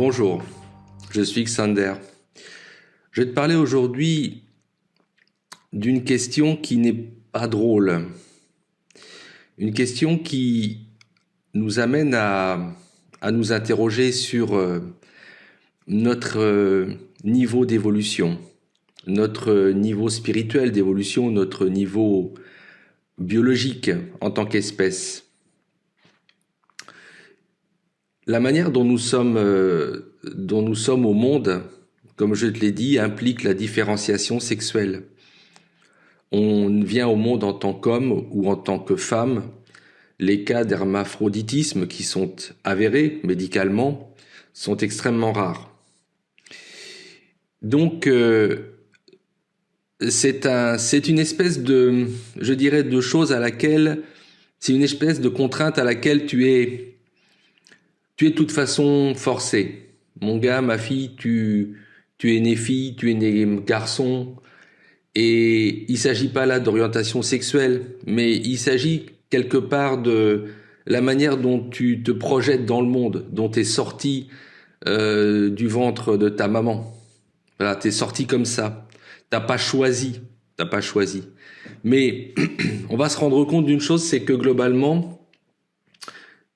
Bonjour, je suis Xander. Je vais te parler aujourd'hui d'une question qui n'est pas drôle. Une question qui nous amène à nous interroger sur notre niveau d'évolution, notre niveau spirituel d'évolution, notre niveau biologique en tant qu'espèce. La manière dont nous sommes au monde, comme je te l'ai dit, implique la différenciation sexuelle. On vient au monde en tant qu'homme ou en tant que femme. Les cas d'hermaphroditisme qui sont avérés médicalement sont extrêmement rares. Donc, c'est une espèce de, je dirais, de chose à laquelle, c'est une espèce de contrainte à laquelle tu es de toute façon forcé. Mon gars, ma fille, tu es né fille, tu es né garçon. Et il s'agit pas là d'orientation sexuelle, mais il s'agit quelque part de la manière dont tu te projettes dans le monde, dont tu es sorti du ventre de ta maman. Voilà, tu es sorti comme ça. T'as pas choisi. Mais on va se rendre compte d'une chose, c'est que globalement,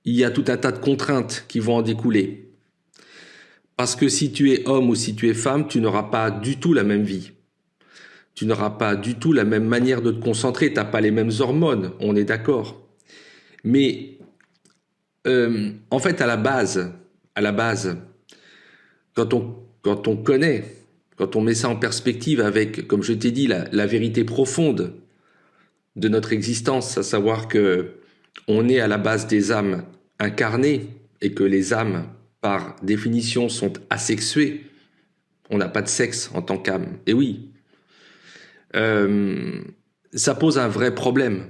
il y a tout un tas de contraintes qui vont en découler. Parce que si tu es homme ou si tu es femme, tu n'auras pas du tout la même vie. Tu n'auras pas du tout la même manière de te concentrer, tu n'as pas les mêmes hormones, on est d'accord. Mais en fait, à la base, quand on connaît, quand on met ça en perspective avec, comme je t'ai dit, la vérité profonde de notre existence, à savoir que on est à la base des âmes incarnées et que les âmes, par définition, sont asexuées. On n'a pas de sexe en tant qu'âme. Et oui, ça pose un vrai problème.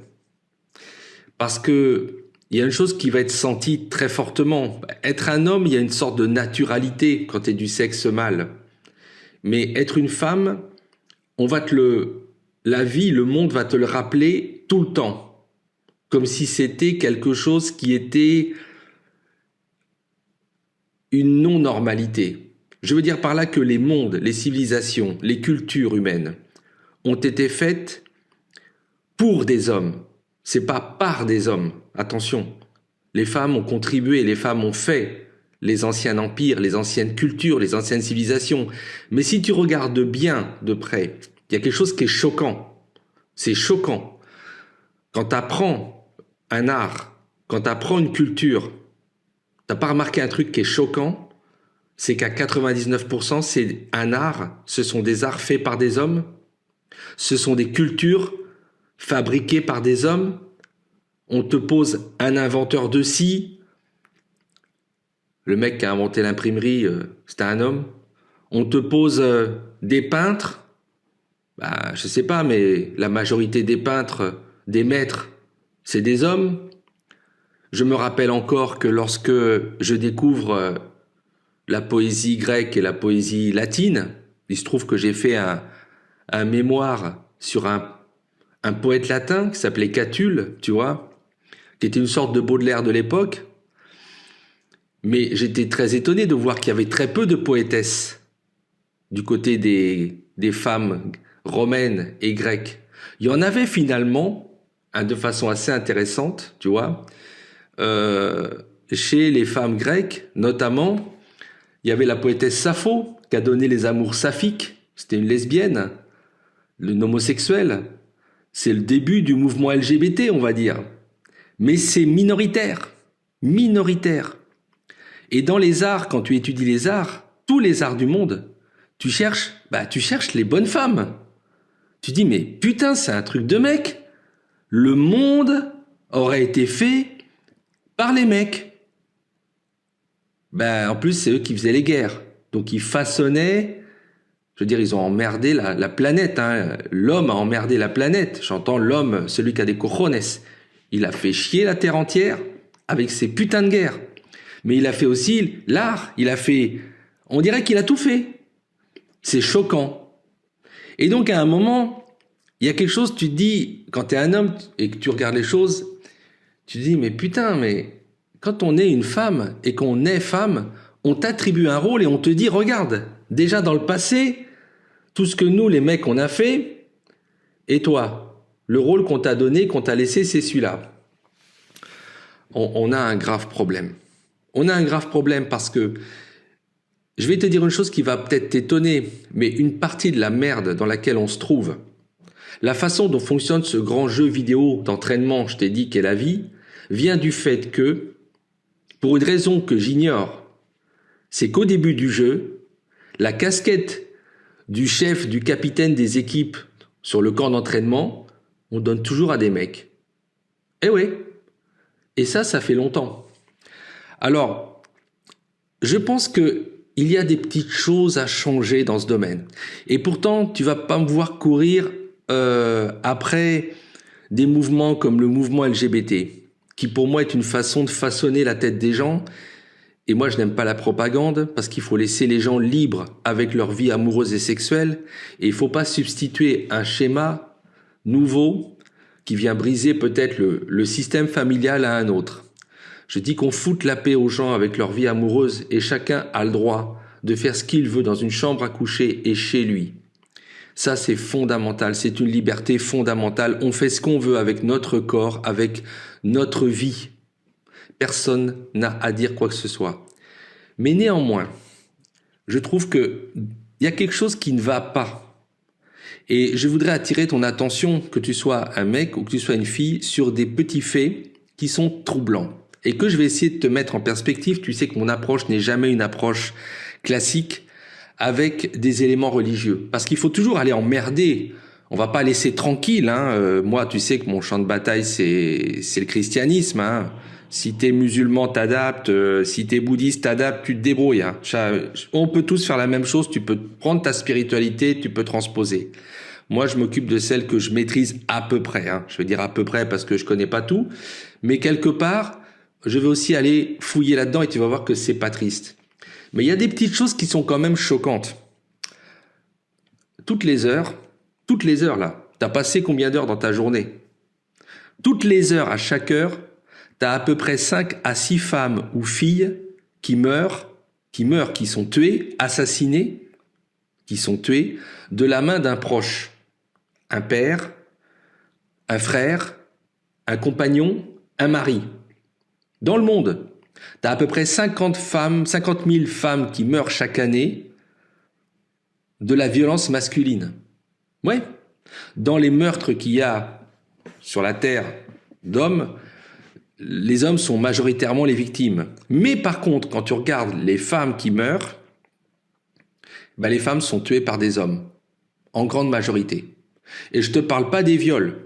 Parce que il y a une chose qui va être sentie très fortement. Être un homme, il y a une sorte de naturalité quand tu es du sexe mâle. Mais être une femme, la vie, le monde va te le rappeler tout le temps. Comme si c'était quelque chose qui était une non-normalité. Je veux dire par là que les mondes, les civilisations, les cultures humaines ont été faites pour des hommes. C'est pas par des hommes. Attention. Les femmes ont contribué, les femmes ont fait les anciens empires, les anciennes cultures, les anciennes civilisations. Mais si tu regardes bien de près, il y a quelque chose qui est choquant. C'est choquant. Quand tu apprends un art, quand tu apprends une culture, t'as pas remarqué un truc qui est choquant, c'est qu'à 99%, c'est un art, ce sont des arts faits par des hommes, ce sont des cultures fabriquées par des hommes. On te pose un inventeur de scie, le mec qui a inventé l'imprimerie, c'était un homme. On te pose des peintres, je sais pas, mais la majorité des peintres, des maîtres, c'est des hommes. Je me rappelle encore que lorsque je découvre la poésie grecque et la poésie latine, il se trouve que j'ai fait un mémoire sur un poète latin qui s'appelait Catulle, tu vois, qui était une sorte de Baudelaire de l'époque. Mais j'étais très étonné de voir qu'il y avait très peu de poétesses du côté des femmes romaines et grecques. Il y en avait finalement, de façon assez intéressante, tu vois. Chez les femmes grecques, notamment, il y avait la poétesse Sappho qui a donné les amours saphiques. C'était une lesbienne, une homosexuelle. C'est le début du mouvement LGBT, on va dire. Mais c'est minoritaire. Et dans les arts, quand tu étudies les arts, tous les arts du monde, tu cherches les bonnes femmes. Tu dis, mais putain, c'est un truc de mec. Le monde aurait été fait par les mecs. En plus, c'est eux qui faisaient les guerres. Donc, ils façonnaient, je veux dire, ils ont emmerdé la planète. Hein. L'homme a emmerdé la planète. J'entends l'homme, celui qui a des cojones. Il a fait chier la terre entière avec ses putains de guerres. Mais il a fait aussi l'art. On dirait qu'il a tout fait. C'est choquant. Et donc, à un moment, il y a quelque chose, tu te dis, quand tu es un homme et que tu regardes les choses, tu te dis, mais putain, mais quand on est une femme et qu'on est femme, On t'attribue un rôle et on te dit, regarde, déjà dans le passé, tout ce que nous, les mecs, on a fait, et toi, le rôle qu'on t'a donné, qu'on t'a laissé, c'est celui-là. On a un grave problème. On a un grave problème parce que, je vais te dire une chose qui va peut-être t'étonner, mais une partie de la merde dans laquelle on se trouve, la façon dont fonctionne ce grand jeu vidéo d'entraînement, je t'ai dit, qu'est la vie, vient du fait que, pour une raison que j'ignore, c'est qu'au début du jeu, la casquette du chef, du capitaine des équipes sur le camp d'entraînement, on donne toujours à des mecs. Eh oui. Et ça fait longtemps. Alors, je pense que il y a des petites choses à changer dans ce domaine. Et pourtant, tu vas pas me voir courir après des mouvements comme le mouvement LGBT, qui pour moi est une façon de façonner la tête des gens. Et moi, je n'aime pas la propagande parce qu'il faut laisser les gens libres avec leur vie amoureuse et sexuelle. Et il faut pas substituer un schéma nouveau qui vient briser peut-être le système familial à un autre. Je dis qu'on foute la paix aux gens avec leur vie amoureuse et chacun a le droit de faire ce qu'il veut dans une chambre à coucher et chez lui. Ça, c'est fondamental. C'est une liberté fondamentale. On fait ce qu'on veut avec notre corps, avec notre vie. Personne n'a à dire quoi que ce soit. Mais néanmoins, je trouve que il y a quelque chose qui ne va pas. Et je voudrais attirer ton attention, que tu sois un mec ou que tu sois une fille, sur des petits faits qui sont troublants. Et que je vais essayer de te mettre en perspective. Tu sais que mon approche n'est jamais une approche classique avec des éléments religieux. Parce qu'il faut toujours aller emmerder. On va pas laisser tranquille. Moi, tu sais que mon champ de bataille, c'est le christianisme. Si t'es musulman, t'adaptes. Si t'es bouddhiste, t'adaptes, tu te débrouilles. On peut tous faire la même chose. Tu peux prendre ta spiritualité, tu peux transposer. Moi, je m'occupe de celle que je maîtrise à peu près. Je veux dire à peu près parce que je connais pas tout. Mais quelque part, je vais aussi aller fouiller là-dedans et tu vas voir que c'est pas triste. Mais il y a des petites choses qui sont quand même choquantes. Toutes les heures là, t'as passé combien d'heures dans ta journée? Toutes les heures, à chaque heure, t'as à peu près 5 à 6 femmes ou filles qui sont tuées, assassinées, qui sont tuées de la main d'un proche. Un père, un frère, un compagnon, un mari. Dans le monde, tu as à peu près 50 000 femmes qui meurent chaque année de la violence masculine. Ouais. Dans les meurtres qu'il y a sur la terre d'hommes, les hommes sont majoritairement les victimes. Mais par contre, quand tu regardes les femmes qui meurent, les femmes sont tuées par des hommes, en grande majorité. Et je te parle pas des viols.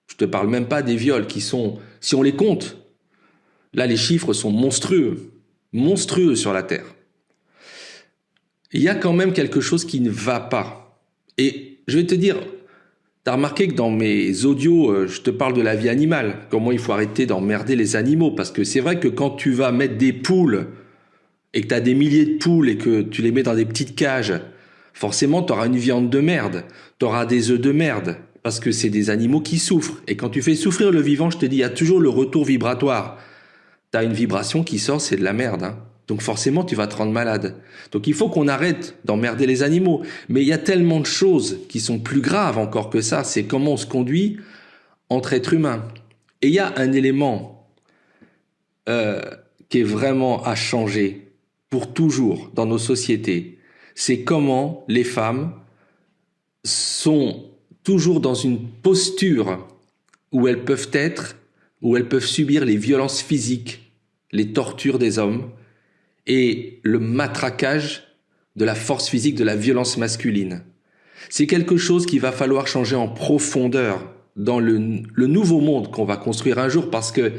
Je te parle même pas des viols qui sont, si on les compte, là, les chiffres sont monstrueux sur la Terre. Il y a quand même quelque chose qui ne va pas. Et je vais te dire, tu as remarqué que dans mes audios, je te parle de la vie animale, comment il faut arrêter d'emmerder les animaux, parce que c'est vrai que quand tu vas mettre des poules, et que tu as des milliers de poules, et que tu les mets dans des petites cages, forcément, tu auras une viande de merde, tu auras des œufs de merde, parce que c'est des animaux qui souffrent. Et quand tu fais souffrir le vivant, je te dis, il y a toujours le retour vibratoire. T'as une vibration qui sort, c'est de la merde. Donc forcément, tu vas te rendre malade. Donc il faut qu'on arrête d'emmerder les animaux. Mais il y a tellement de choses qui sont plus graves encore que ça. C'est comment on se conduit entre êtres humains. Et il y a un élément qui est vraiment à changer pour toujours dans nos sociétés. C'est comment les femmes sont toujours dans une posture où elles peuvent subir les violences physiques, les tortures des hommes et le matraquage de la force physique, de la violence masculine. C'est quelque chose qu'il va falloir changer en profondeur dans le nouveau monde qu'on va construire un jour, parce que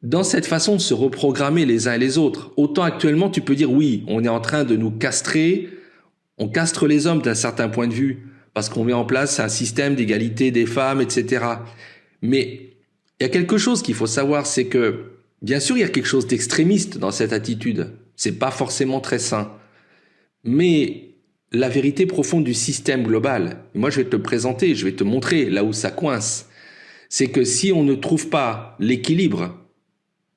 dans cette façon de se reprogrammer les uns et les autres, autant actuellement tu peux dire oui, on est en train de nous castrer, on castre les hommes d'un certain point de vue, parce qu'on met en place un système d'égalité des femmes, etc. Mais il y a quelque chose qu'il faut savoir, c'est que bien sûr, il y a quelque chose d'extrémiste dans cette attitude. C'est pas forcément très sain. Mais la vérité profonde du système global, et moi je vais te le présenter, je vais te montrer là où ça coince, c'est que si on ne trouve pas l'équilibre,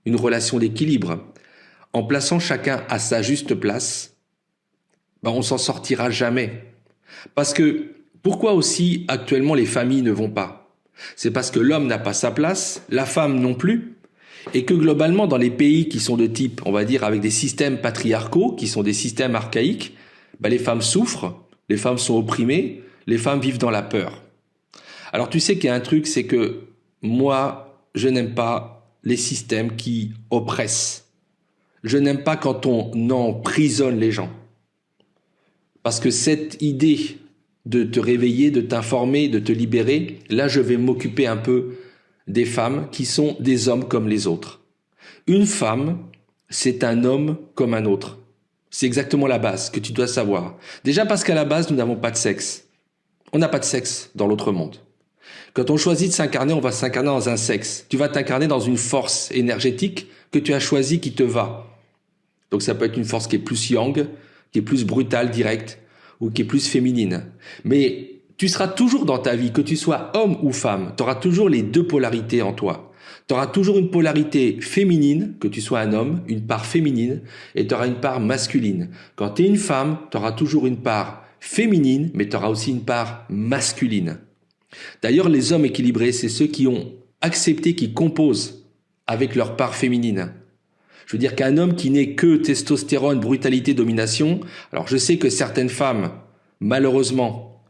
une relation d'équilibre, en plaçant chacun à sa juste place, ben on s'en sortira jamais. Parce que pourquoi aussi actuellement les familles ne vont pas? C'est parce que l'homme n'a pas sa place, la femme non plus, et que globalement dans les pays qui sont de type, on va dire, avec des systèmes patriarcaux, qui sont des systèmes archaïques, ben les femmes souffrent, les femmes sont opprimées, les femmes vivent dans la peur. Alors tu sais qu'il y a un truc, c'est que moi, je n'aime pas les systèmes qui oppressent. Je n'aime pas quand on emprisonne les gens. Parce que cette idée de te réveiller, de t'informer, de te libérer, là je vais m'occuper un peu des femmes qui sont des hommes comme les autres. Une femme, c'est un homme comme un autre. C'est exactement la base que tu dois savoir. Déjà parce qu'à la base, nous n'avons pas de sexe. On n'a pas de sexe dans l'autre monde. Quand on choisit de s'incarner, on va s'incarner dans un sexe. Tu vas t'incarner dans une force énergétique que tu as choisie qui te va. Donc ça peut être une force qui est plus yang, qui est plus brutale, directe, ou qui est plus féminine. Mais tu seras toujours dans ta vie, que tu sois homme ou femme, tu auras toujours les deux polarités en toi. Tu auras toujours une polarité féminine, que tu sois un homme, une part féminine, et tu auras une part masculine. Quand tu es une femme, tu auras toujours une part féminine, mais tu auras aussi une part masculine. D'ailleurs, les hommes équilibrés, c'est ceux qui ont accepté, qui composent avec leur part féminine. Je veux dire qu'un homme qui n'est que testostérone, brutalité, domination, alors je sais que certaines femmes, malheureusement,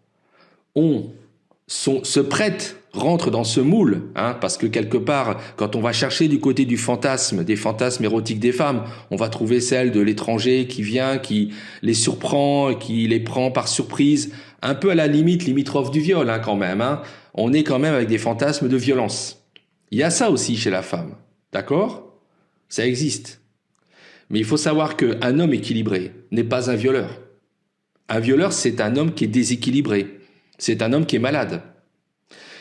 se prêtent, rentrent dans ce moule, parce que quelque part, quand on va chercher du côté du fantasme, des fantasmes érotiques des femmes, on va trouver celle de l'étranger qui vient, qui les surprend, qui les prend par surprise, un peu à la limite, limitrophe du viol quand même. On est quand même avec des fantasmes de violence. Il y a ça aussi chez la femme, d'accord ? Ça existe. Mais il faut savoir qu'un homme équilibré n'est pas un violeur. Un violeur, c'est un homme qui est déséquilibré. C'est un homme qui est malade.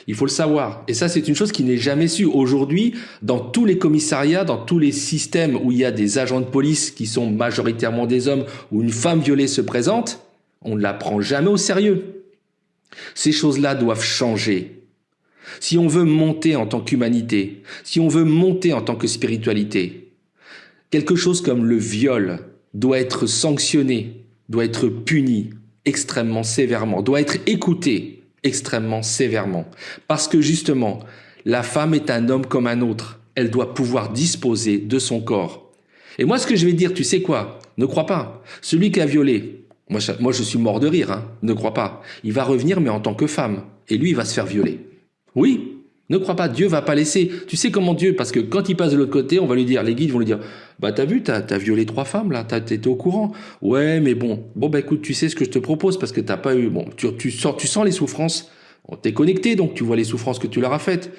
Il faut le savoir. Et ça, c'est une chose qui n'est jamais su. Aujourd'hui, dans tous les commissariats, dans tous les systèmes où il y a des agents de police qui sont majoritairement des hommes, où une femme violée se présente, on ne la prend jamais au sérieux. Ces choses-là doivent changer. Si on veut monter en tant qu'humanité, si on veut monter en tant que spiritualité, quelque chose comme le viol doit être sanctionné, doit être puni extrêmement sévèrement, doit être écouté extrêmement sévèrement. Parce que justement, la femme est un homme comme un autre. Elle doit pouvoir disposer de son corps. Et moi, ce que je vais dire, tu sais quoi ? Ne crois pas. Celui qui a violé, moi je suis mort de rire, ne crois pas. Il va revenir, mais en tant que femme. Et lui, il va se faire violer. Oui, ne crois pas, Dieu va pas laisser. Tu sais comment Dieu, parce que quand il passe de l'autre côté, on va lui dire, les guides vont lui dire, bah t'as vu, t'as violé 3 femmes là, t'étais au courant. Ouais, mais bon, bah écoute, tu sais ce que je te propose parce que t'as pas eu, bon, tu sens les souffrances. T'es connecté, donc tu vois les souffrances que tu leur as faites.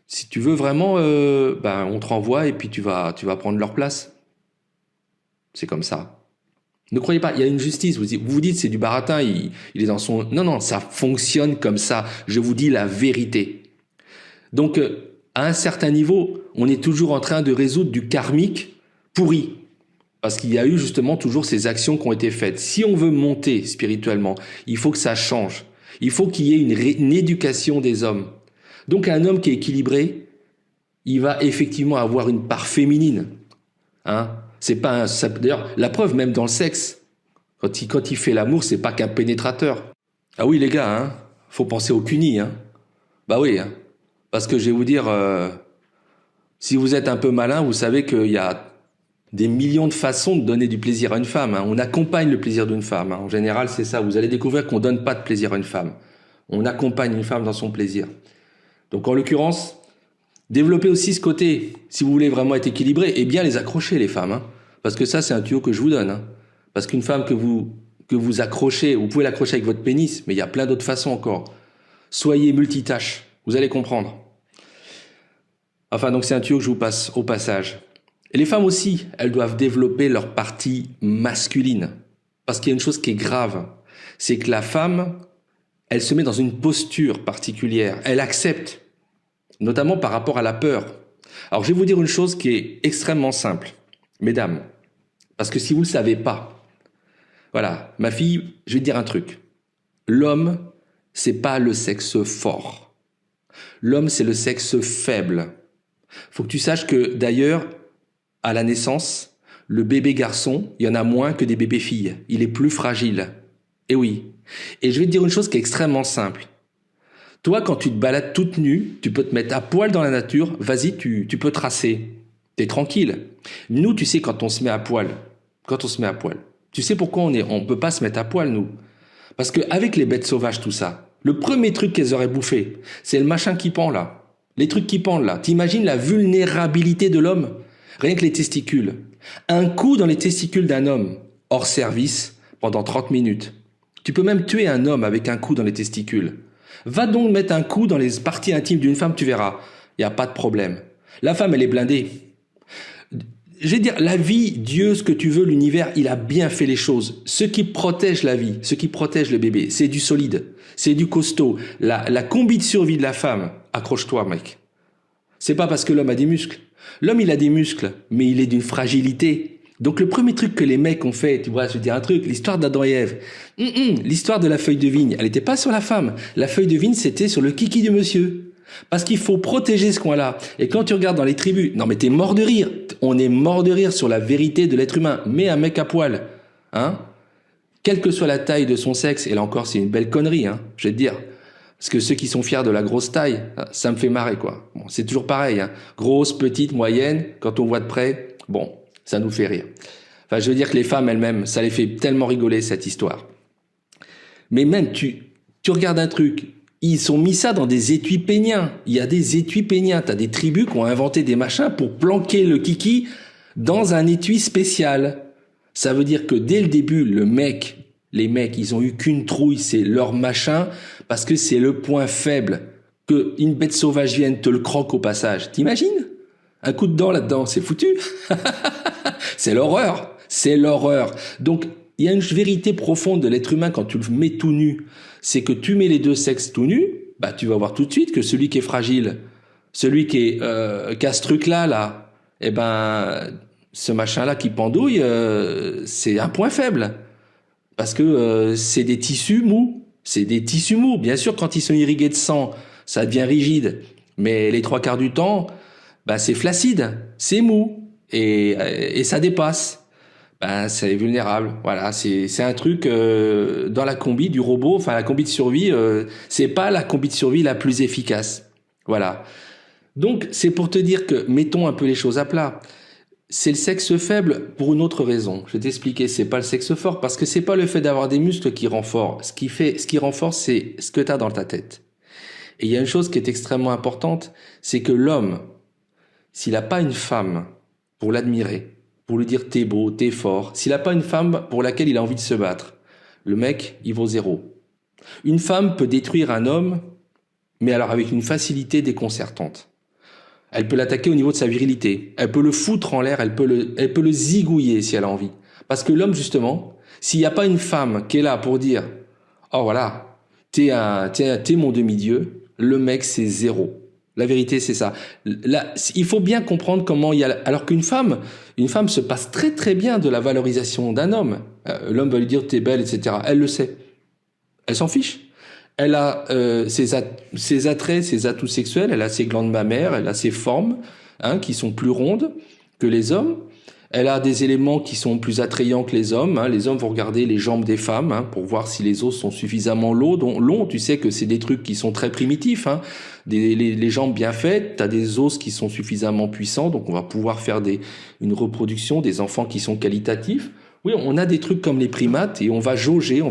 Si tu veux vraiment, on te renvoie et puis tu vas prendre leur place. C'est comme ça. Ne croyez pas, il y a une justice. Vous vous dites c'est du baratin, il est dans son. Non, ça fonctionne comme ça. Je vous dis la vérité. Donc, à un certain niveau, on est toujours en train de résoudre du karmique pourri. Parce qu'il y a eu justement toujours ces actions qui ont été faites. Si on veut monter spirituellement, il faut que ça change. Il faut qu'il y ait une éducation des hommes. Donc, un homme qui est équilibré, il va effectivement avoir une part féminine. C'est pas d'ailleurs, la preuve même dans le sexe. Quand il fait l'amour, c'est pas qu'un pénétrateur. Ah oui, les gars, faut penser au cuni, Bah oui, Parce que je vais vous dire, si vous êtes un peu malin, vous savez qu'il y a des millions de façons de donner du plaisir à une femme. On accompagne le plaisir d'une femme. En général, c'est ça. Vous allez découvrir qu'on donne pas de plaisir à une femme. On accompagne une femme dans son plaisir. Donc, en l'occurrence, développez aussi ce côté. Si vous voulez vraiment être équilibré, et bien les accrocher, les femmes. Parce que ça, c'est un tuyau que je vous donne. Parce qu'une femme que vous accrochez, vous pouvez l'accrocher avec votre pénis, mais il y a plein d'autres façons encore. Soyez multitâche. Vous allez comprendre. Enfin, donc c'est un tuyau que je vous passe au passage. Et les femmes aussi, elles doivent développer leur partie masculine. Parce qu'il y a une chose qui est grave, c'est que la femme, elle se met dans une posture particulière. Elle accepte, notamment par rapport à la peur. Alors, je vais vous dire une chose qui est extrêmement simple, mesdames. Parce que si vous ne le savez pas, voilà, ma fille, je vais te dire un truc. L'homme, c'est pas le sexe fort. L'homme, c'est le sexe faible. Faut que tu saches que, d'ailleurs, à la naissance, le bébé garçon, il y en a moins que des bébés filles. Il est plus fragile. Et oui. Et je vais te dire une chose qui est extrêmement simple. Toi, quand tu te balades toute nue, tu peux te mettre à poil dans la nature, vas-y, tu peux tracer. T'es tranquille. Nous, tu sais, quand on se met à poil, tu sais pourquoi on peut pas se mettre à poil, nous? Parce qu'avec les bêtes sauvages, tout ça, le premier truc qu'elles auraient bouffé, c'est le machin qui pend là. Les trucs qui pendent là. T'imagines la vulnérabilité de l'homme? Rien que les testicules. Un coup dans les testicules d'un homme, hors service, pendant 30 minutes. Tu peux même tuer un homme avec un coup dans les testicules. Va donc mettre un coup dans les parties intimes d'une femme, tu verras. Il n'y a pas de problème. La femme, elle est blindée. Je vais dire, la vie, Dieu, ce que tu veux, l'univers, il a bien fait les choses. Ce qui protège la vie, ce qui protège le bébé, c'est du solide, c'est du costaud. La combi de survie de la femme, accroche-toi, mec. C'est pas parce que l'homme a des muscles. L'homme, il a des muscles, mais il est d'une fragilité. Donc le premier truc que les mecs ont fait, tu vois, je vais te dire un truc, l'histoire d'Adam et Ève. L'histoire de la feuille de vigne, elle n'était pas sur la femme. La feuille de vigne, c'était sur le kiki du monsieur. Parce qu'il faut protéger ce coin-là. Et quand tu regardes dans les tribus, non mais t'es mort de rire. On est mort de rire sur la vérité de l'être humain. Mais un mec à poil, hein, quelle que soit la taille de son sexe, et là encore c'est une belle connerie, hein, je vais te dire. Parce que ceux qui sont fiers de la grosse taille, ça me fait marrer quoi. Bon, c'est toujours pareil, hein. Grosse, petite, moyenne, quand on voit de près, bon, ça nous fait rire. Enfin, je veux dire que les femmes elles-mêmes, ça les fait tellement rigoler cette histoire. Mais même tu regardes un truc. Ils ont mis ça dans des étuis péniens. Il y a des étuis péniens. T'as des tribus qui ont inventé des machins pour planquer le kiki dans un étui spécial. Ça veut dire que dès le début, les mecs, ils ont eu qu'une trouille, c'est leur machin, parce que c'est le point faible. Que une bête sauvage vienne te le croque au passage. T'imagines? Un coup de dent là-dedans, c'est foutu. C'est l'horreur. C'est l'horreur. Donc, il y a une vérité profonde de l'être humain quand tu le mets tout nu. C'est que tu mets les deux sexes tout nus, bah tu vas voir tout de suite que celui qui est fragile, celui qui a ce truc-là, eh ben, ce machin-là qui pendouille, c'est un point faible. Parce que c'est des tissus mous. C'est des tissus mous. Bien sûr, quand ils sont irrigués de sang, ça devient rigide. Mais les trois quarts du temps, bah, c'est flaccide, c'est mou. Et ça dépasse. Ben, c'est vulnérable. Voilà, c'est un truc dans la combi du robot, enfin la combi de survie, c'est pas la combi de survie la plus efficace. Voilà. Donc c'est pour te dire que mettons un peu les choses à plat. C'est le sexe faible pour une autre raison. Je vais t'expliquer, c'est pas le sexe fort parce que c'est pas le fait d'avoir des muscles qui rend fort. Ce qui rend fort, c'est ce que tu as dans ta tête. Et il y a une chose qui est extrêmement importante, c'est que l'homme, s'il a pas une femme pour l'admirer, pour lui dire t'es beau, t'es fort, s'il n'a pas une femme pour laquelle il a envie de se battre, le mec, il vaut zéro. Une femme peut détruire un homme, mais alors avec une facilité déconcertante. Elle peut l'attaquer au niveau de sa virilité, elle peut le foutre en l'air, elle peut le zigouiller si elle a envie. Parce que l'homme, justement, s'il n'y a pas une femme qui est là pour dire « Oh voilà, t'es mon demi-dieu », le mec, c'est zéro. La vérité, c'est ça. Là, il faut bien comprendre comment il y a... Alors qu'une femme se passe très très bien de la valorisation d'un homme. L'homme va lui dire t'es belle, etc. Elle le sait. Elle s'en fiche. Elle a ses attraits, ses atouts sexuels, elle a ses glandes mammaires, elle a ses formes, hein, qui sont plus rondes que les hommes. Elle a des éléments qui sont plus attrayants que les hommes. Hein. Les hommes vont regarder les jambes des femmes, hein, pour voir si les os sont suffisamment longs. Tu sais que c'est des trucs qui sont très primitifs. Hein. Les jambes bien faites, tu as des os qui sont suffisamment puissants, donc on va pouvoir faire une reproduction des enfants qui sont qualitatifs. Oui, on a des trucs comme les primates et on va jauger.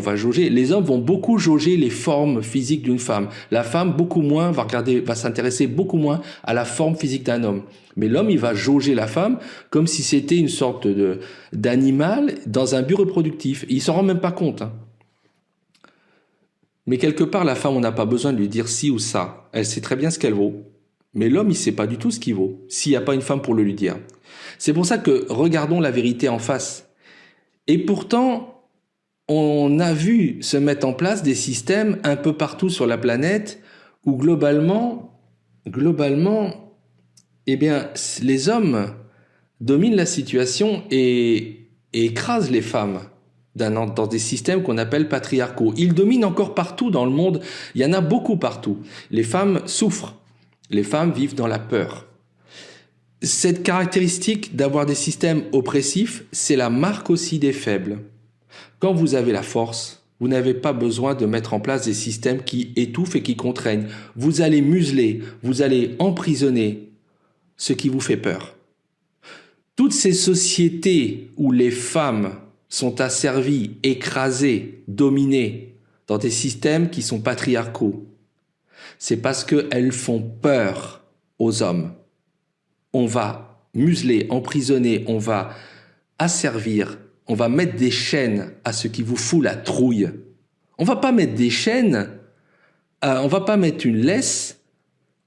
Les hommes vont beaucoup jauger les formes physiques d'une femme. La femme, beaucoup moins, va s'intéresser beaucoup moins à la forme physique d'un homme. Mais l'homme, il va jauger la femme comme si c'était une sorte d'animal dans un but reproductif. Et il s'en rend même pas compte. Hein. Mais quelque part, la femme, on n'a pas besoin de lui dire ci ou ça. Elle sait très bien ce qu'elle vaut. Mais l'homme, il sait pas du tout ce qu'il vaut, s'il n'y a pas une femme pour le lui dire. C'est pour ça que regardons la vérité en face. Et pourtant, on a vu se mettre en place des systèmes un peu partout sur la planète où globalement, eh bien, les hommes dominent la situation et écrasent les femmes dans des systèmes qu'on appelle patriarcaux. Ils dominent encore partout dans le monde. Il y en a beaucoup partout. Les femmes souffrent. Les femmes vivent dans la peur. Cette caractéristique d'avoir des systèmes oppressifs, c'est la marque aussi des faibles. Quand vous avez la force, vous n'avez pas besoin de mettre en place des systèmes qui étouffent et qui contraignent. Vous allez museler, vous allez emprisonner ce qui vous fait peur. Toutes ces sociétés où les femmes sont asservies, écrasées, dominées dans des systèmes qui sont patriarcaux, c'est parce qu'elles font peur aux hommes. On va museler, emprisonner, on va asservir, on va mettre des chaînes à ce qui vous fout la trouille. On va pas mettre des chaînes, on va pas mettre une laisse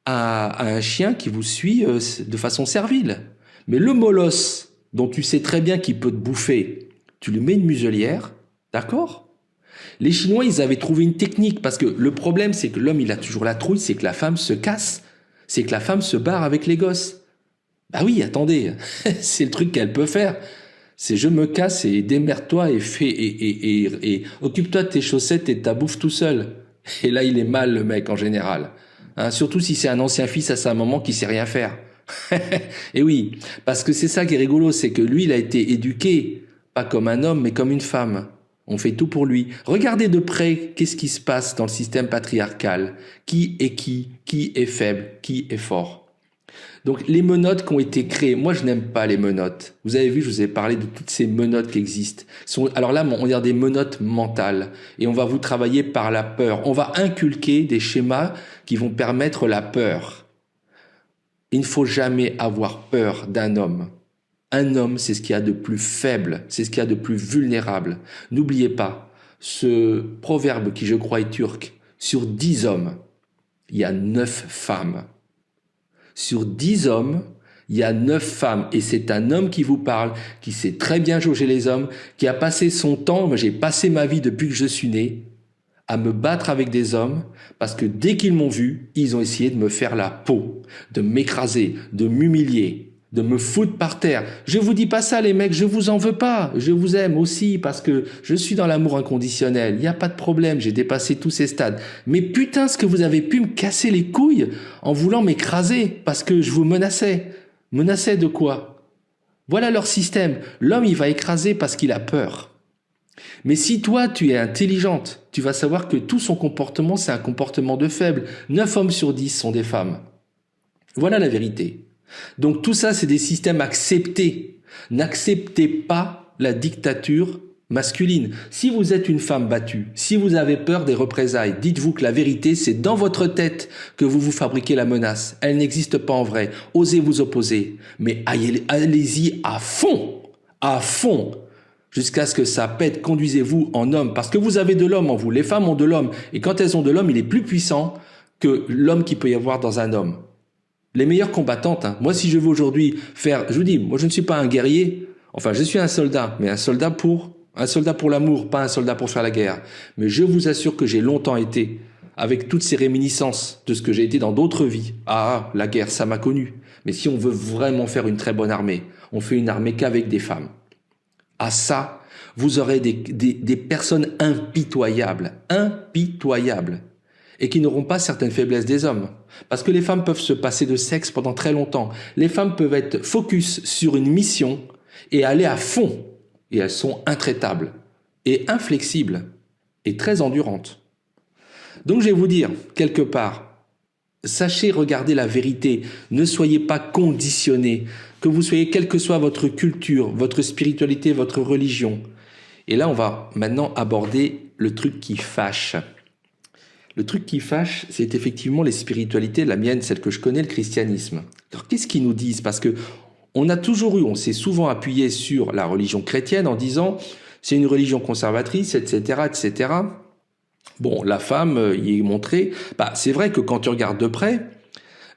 à un chien qui vous suit de façon servile. Mais le molosse, dont tu sais très bien qu'il peut te bouffer, tu lui mets une muselière, d'accord ? Les Chinois, ils avaient trouvé une technique, parce que le problème, c'est que l'homme, il a toujours la trouille, c'est que la femme se casse, c'est que la femme se barre avec les gosses. Bah oui, attendez, c'est le truc qu'elle peut faire. C'est je me casse et démerde-toi et fais et occupe-toi de tes chaussettes et de ta bouffe tout seul. Et là, il est mal, le mec, en général. Hein, surtout si c'est un ancien fils à sa maman qui sait rien faire. Et oui, parce que c'est ça qui est rigolo, c'est que lui, il a été éduqué, pas comme un homme, mais comme une femme. On fait tout pour lui. Regardez de près qu'est-ce qui se passe dans le système patriarcal. Qui est faible, qui est fort. Donc les menottes qui ont été créées, moi je n'aime pas les menottes. Vous avez vu, je vous ai parlé de toutes ces menottes qui existent. Alors là, on a des menottes mentales et on va vous travailler par la peur. On va inculquer des schémas qui vont permettre la peur. Il ne faut jamais avoir peur d'un homme. Un homme, c'est ce qu'il y a de plus faible, c'est ce qu'il y a de plus vulnérable. N'oubliez pas, ce proverbe qui je crois est turc, sur 10 hommes, il y a 9 femmes. Sur 10 hommes, il y a 9 femmes. Et c'est un homme qui vous parle, qui sait très bien jauger les hommes, qui a passé son temps, moi j'ai passé ma vie depuis que je suis né, à me battre avec des hommes, parce que dès qu'ils m'ont vu, ils ont essayé de me faire la peau, de m'écraser, de m'humilier, de me foutre par terre. Je vous dis pas ça les mecs, je vous en veux pas, je vous aime aussi parce que je suis dans l'amour inconditionnel, il n'y a pas de problème, j'ai dépassé tous ces stades. Mais putain, ce que vous avez pu me casser les couilles en voulant m'écraser parce que je vous menaçais. Menaçais de quoi? Voilà leur système. L'homme, il va écraser parce qu'il a peur. Mais si toi, tu es intelligente, tu vas savoir que tout son comportement, c'est un comportement de faible. 9 hommes sur 10 sont des femmes. Voilà la vérité. Donc tout ça, c'est des systèmes acceptés. N'acceptez pas la dictature masculine. Si vous êtes une femme battue, si vous avez peur des représailles, dites-vous que la vérité, c'est dans votre tête que vous vous fabriquez la menace. Elle n'existe pas en vrai. Osez vous opposer. Mais allez-y à fond, jusqu'à ce que ça pète. Conduisez-vous en homme, parce que vous avez de l'homme en vous. Les femmes ont de l'homme. Et quand elles ont de l'homme, il est plus puissant que l'homme qu'il peut y avoir dans un homme. Les meilleures combattantes, hein. Moi, si je veux aujourd'hui faire, je vous dis, moi, je ne suis pas un guerrier. Enfin, je suis un soldat, mais un soldat pour l'amour, pas un soldat pour faire la guerre. Mais je vous assure que j'ai longtemps été, avec toutes ces réminiscences de ce que j'ai été dans d'autres vies. Ah, la guerre, ça m'a connu. Mais si on veut vraiment faire une très bonne armée, on fait une armée qu'avec des femmes. Ah ça, vous aurez des personnes impitoyables, et qui n'auront pas certaines faiblesses des hommes. Parce que les femmes peuvent se passer de sexe pendant très longtemps. Les femmes peuvent être focus sur une mission et aller à fond. Et elles sont intraitables et inflexibles et très endurantes. Donc je vais vous dire, quelque part, sachez regarder la vérité. Ne soyez pas conditionnés. Que vous soyez, quelle que soit votre culture, votre spiritualité, votre religion. Et là, on va maintenant aborder le truc qui fâche. Le truc qui fâche, c'est effectivement les spiritualités, la mienne, celle que je connais, le christianisme. Alors, qu'est-ce qu'ils nous disent? Parce que on s'est souvent appuyé sur la religion chrétienne en disant c'est une religion conservatrice, etc., etc. Bon, la femme y est montrée. C'est vrai que quand tu regardes de près,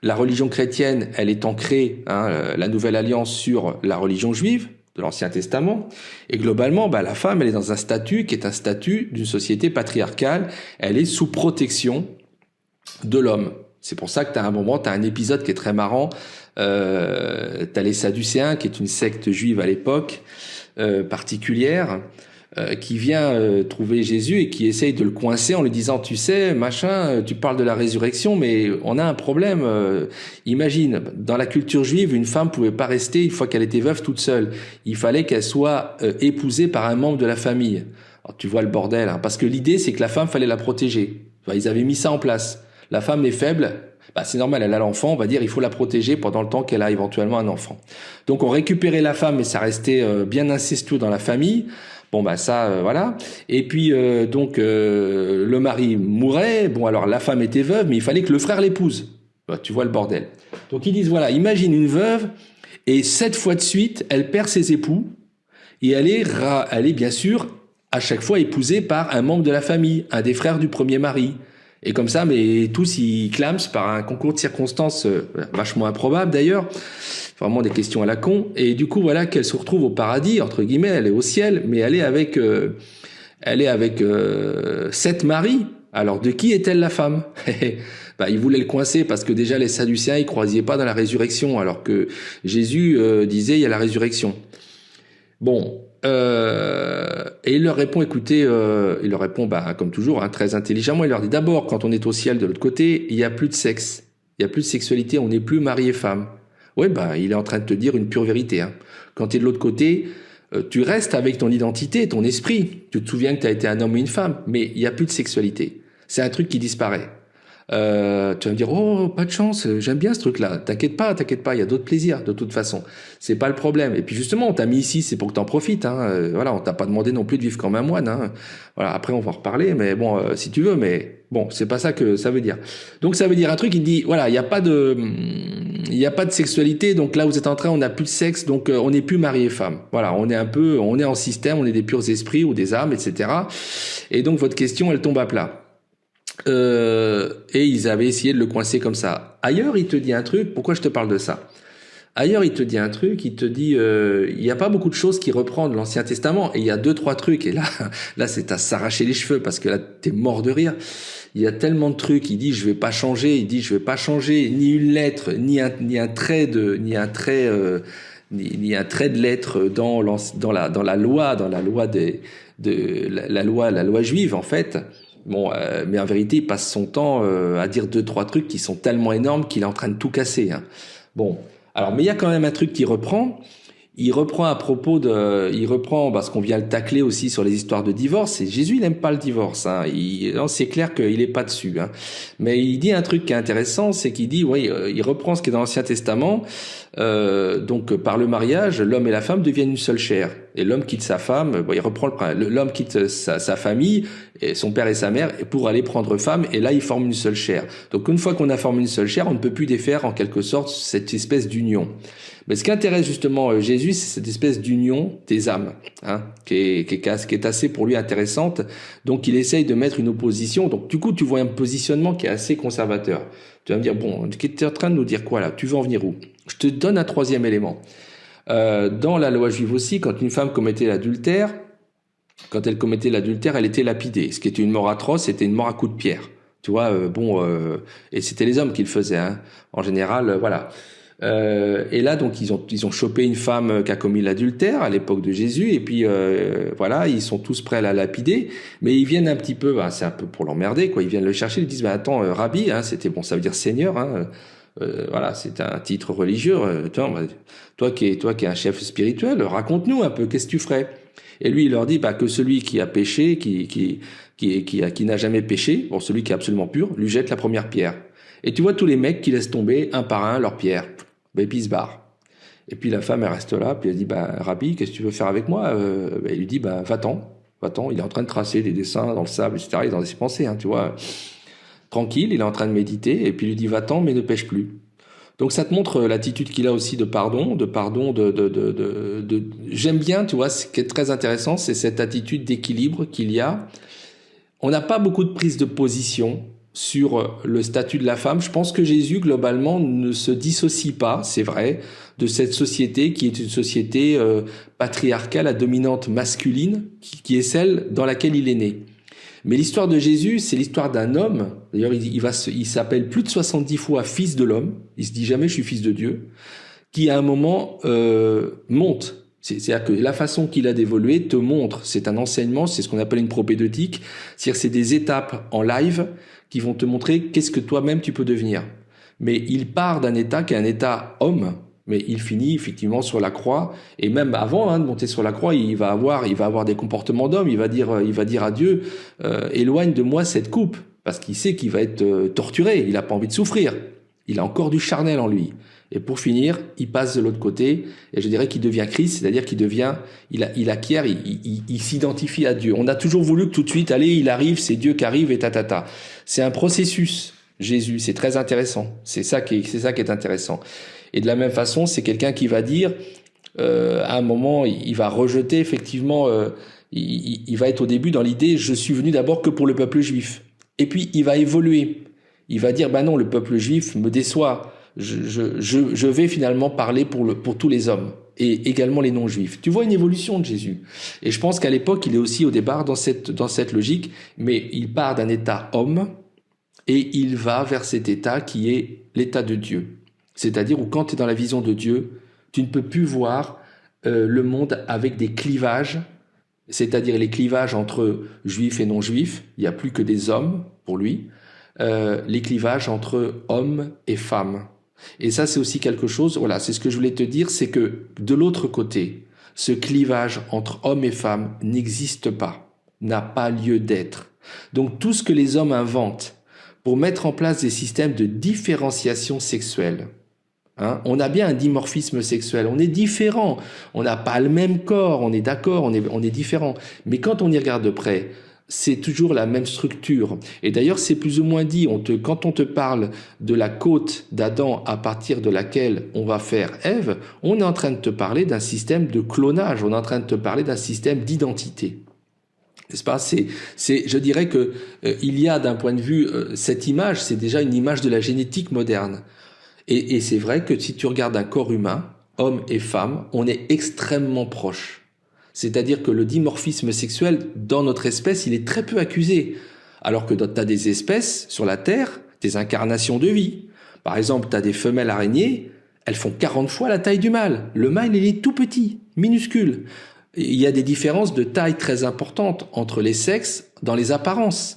la religion chrétienne, elle est ancrée, la Nouvelle Alliance, sur la religion juive de l'Ancien Testament. Et globalement, la femme, elle est dans un statut qui est un statut d'une société patriarcale. Elle est sous protection de l'homme. C'est pour ça que t'as un épisode qui est très marrant. T'as les Sadducéens, qui est une secte juive à l'époque particulière. qui vient trouver Jésus et qui essaye de le coincer en lui disant, tu sais, machin, tu parles de la résurrection, mais on a un problème. Imagine, dans la culture juive, une femme pouvait pas rester une fois qu'elle était veuve toute seule. Il fallait qu'elle soit épousée par un membre de la famille. Alors, tu vois le bordel, hein, parce que l'idée, c'est que la femme, fallait la protéger. Enfin, ils avaient mis ça en place. La femme est faible, bah, c'est normal, elle a l'enfant, on va dire, il faut la protéger pendant le temps qu'elle a éventuellement un enfant. Donc, on récupérait la femme, mais ça restait bien incestueux dans la famille. Bon bah ça voilà. Et puis le mari mourait. Bon alors la femme était veuve, mais il fallait que le frère l'épouse. Bah, tu vois le bordel. Donc ils disent voilà, imagine une veuve et 7 fois de suite, elle perd ses époux et elle est bien sûr à chaque fois épousée par un membre de la famille, un des frères du premier mari. Et comme ça, mais tous ils clament par un concours de circonstances vachement improbable d'ailleurs. Vraiment des questions à la con. Et du coup, voilà qu'elle se retrouve au paradis, entre guillemets, elle est au ciel, mais elle est avec 7 maris. Alors, de qui est-elle la femme? Bah, ils voulaient le coincer parce que déjà, les Sadducéens, ils croyaient pas dans la résurrection, alors que Jésus disait, il y a la résurrection. Bon, et il leur répond, écoutez, il leur répond, bah, comme toujours, hein, très intelligemment, il leur dit, d'abord, quand on est au ciel de l'autre côté, il y a plus de sexe, il y a plus de sexualité, on n'est plus mari et femme. Ouais, bah, il est en train de te dire une pure vérité. Hein. Quand tu es de l'autre côté, tu restes avec ton identité, ton esprit. Tu te souviens que tu as été un homme ou une femme, mais il n'y a plus de sexualité. C'est un truc qui disparaît. Tu vas me dire, oh, pas de chance, j'aime bien ce truc-là. T'inquiète pas, il y a d'autres plaisirs, de toute façon. C'est pas le problème. Et puis justement, on t'a mis ici, c'est pour que t'en profites. Hein. Voilà, on t'a pas demandé non plus de vivre comme un moine. Hein. Voilà, après on va en reparler, mais bon, si tu veux, mais bon, c'est pas ça que ça veut dire. Donc ça veut dire un truc, il dit, voilà, il y a pas de sexualité, donc là vous êtes en train, on n'a plus de sexe, donc on n'est plus mari et femme. Voilà, on est en système, on est des purs esprits ou des âmes, etc. Et donc votre question, elle tombe à plat. Et ils avaient essayé de le coincer comme ça. Ailleurs, il te dit un truc. Pourquoi je te parle de ça? Ailleurs, il te dit un truc. Il te dit, il n'y a pas beaucoup de choses qui reprennent l'Ancien Testament. Et il y a 2-3 trucs. Et là, c'est à s'arracher les cheveux parce que là, t'es mort de rire. Il y a tellement de trucs. Il dit, je vais pas changer. Il dit, je vais pas changer ni une lettre, ni un trait de lettre dans la loi la loi juive en fait. Bon, mais en vérité, il passe son temps à dire 2-3 trucs qui sont tellement énormes qu'il est en train de tout casser. Hein. Bon, alors, mais il y a quand même un truc qu'il reprend. Il reprend parce qu'on vient le tacler aussi sur les histoires de divorce. Et Jésus, il n'aime pas le divorce. Hein. C'est clair qu'il est pas dessus. Hein. Mais il dit un truc qui est intéressant, c'est qu'il dit, oui, il reprend ce qui est dans l'Ancien Testament. Donc, par le mariage, l'homme et la femme deviennent une seule chair. Et l'homme quitte sa femme. Bon, il reprend l'homme quitte sa famille, et son père et sa mère, pour aller prendre femme. Et là, ils forment une seule chair. Donc, une fois qu'on a formé une seule chair, on ne peut plus défaire en quelque sorte cette espèce d'union. Mais ce qui intéresse justement Jésus, c'est cette espèce d'union des âmes, hein, qui est assez pour lui intéressante. Donc il essaye de mettre une opposition. Donc du coup, tu vois un positionnement qui est assez conservateur. Tu vas me dire, bon, tu es en train de nous dire quoi là? Tu veux en venir où? Je te donne un 3e élément. Dans la loi juive aussi, quand une femme commettait l'adultère, elle était lapidée. Ce qui était une mort atroce, c'était une mort à coups de pierre. Tu vois, et c'était les hommes qui le faisaient, hein. En général, voilà. Et là, donc, ils ont chopé une femme qui a commis l'adultère à l'époque de Jésus, et puis voilà, ils sont tous prêts à la lapider, mais ils viennent un petit peu, c'est un peu pour l'emmerder, quoi. Ils viennent le chercher, ils disent, attends, Rabbi, hein, c'était bon, ça veut dire Seigneur, hein. Voilà, c'est un titre religieux. Toi qui es un chef spirituel, raconte-nous un peu, qu'est-ce que tu ferais? Et lui, il leur dit que celui qui a péché, qui n'a jamais péché, bon, celui qui est absolument pur, lui jette la première pierre. Et tu vois tous les mecs qui laissent tomber un par un leur pierre. Et puis ils se barrent. Et puis la femme, elle reste là, puis elle dit, Rabbi, qu'est-ce que tu veux faire avec moi? Il lui dit, va-t'en. Il est en train de tracer des dessins dans le sable, etc. Il est dans ses pensées, hein, tu vois. Tranquille, il est en train de méditer, et puis il lui dit, va-t'en, mais ne pêche plus. Donc ça te montre l'attitude qu'il a aussi de pardon, j'aime bien, tu vois, ce qui est très intéressant, c'est cette attitude d'équilibre qu'il y a. On n'a pas beaucoup de prise de position sur le statut de la femme. Je pense que Jésus, globalement, ne se dissocie pas, c'est vrai, de cette société qui est une société patriarcale à dominante masculine, qui est celle dans laquelle il est né. Mais l'histoire de Jésus, c'est l'histoire d'un homme. D'ailleurs, il s'appelle plus de 70 fois fils de l'homme. Il se dit jamais je suis fils de Dieu. Qui à un moment monte C'est-à-dire que la façon qu'il a d'évoluer te montre, c'est un enseignement, c'est ce qu'on appelle une propédeutique, c'est-à-dire que c'est des étapes en live qui vont te montrer qu'est-ce que toi-même tu peux devenir. Mais il part d'un état qui est un état homme, mais il finit effectivement sur la croix, et même avant de monter sur la croix, il va avoir des comportements d'homme, il va dire à Dieu, éloigne de moi cette coupe, parce qu'il sait qu'il va être torturé, il n'a pas envie de souffrir, il a encore du charnel en lui. Et pour finir, il passe de l'autre côté, et je dirais qu'il devient Christ, c'est-à-dire il acquiert, il s'identifie à Dieu. On a toujours voulu que tout de suite, allez, il arrive, c'est Dieu qui arrive, et tatata. C'est un processus, Jésus, c'est très intéressant. C'est ça qui est intéressant. Et de la même façon, c'est quelqu'un qui va dire, à un moment, il va rejeter effectivement, il va être au début dans l'idée, je suis venu d'abord que pour le peuple juif. Et puis, il va évoluer. Il va dire, non, le peuple juif me déçoit. Je vais finalement parler pour tous les hommes et également les non-juifs. Tu vois une évolution de Jésus. Et je pense qu'à l'époque, il est aussi au départ dans cette logique, mais il part d'un état homme et il va vers cet état qui est l'état de Dieu. C'est-à-dire où quand tu es dans la vision de Dieu, tu ne peux plus voir le monde avec des clivages, c'est-à-dire les clivages entre juifs et non-juifs. Il n'y a plus que des hommes pour lui. Les clivages entre hommes et femmes. Et ça, c'est aussi quelque chose, voilà, c'est ce que je voulais te dire, c'est que de l'autre côté, ce clivage entre hommes et femmes n'existe pas, n'a pas lieu d'être. Donc tout ce que les hommes inventent pour mettre en place des systèmes de différenciation sexuelle, on a bien un dimorphisme sexuel, on est différent, on n'a pas le même corps, on est d'accord, on est différent. Mais quand on y regarde de près, c'est toujours la même structure. Et d'ailleurs, c'est plus ou moins dit, quand on te parle de la côte d'Adam à partir de laquelle on va faire Ève, on est en train de te parler d'un système de clonage, on est en train de te parler d'un système d'identité. N'est-ce pas? Je dirais que il y a d'un point de vue, cette image, c'est déjà une image de la génétique moderne. Et c'est vrai que si tu regardes un corps humain, homme et femme, on est extrêmement proches. C'est-à-dire que le dimorphisme sexuel, dans notre espèce, il est très peu accusé. Alors que tu as des espèces sur la Terre, des incarnations de vie. Par exemple, tu as des femelles araignées, elles font 40 fois la taille du mâle. Le mâle, il est tout petit, minuscule. Il y a des différences de taille très importantes entre les sexes dans les apparences.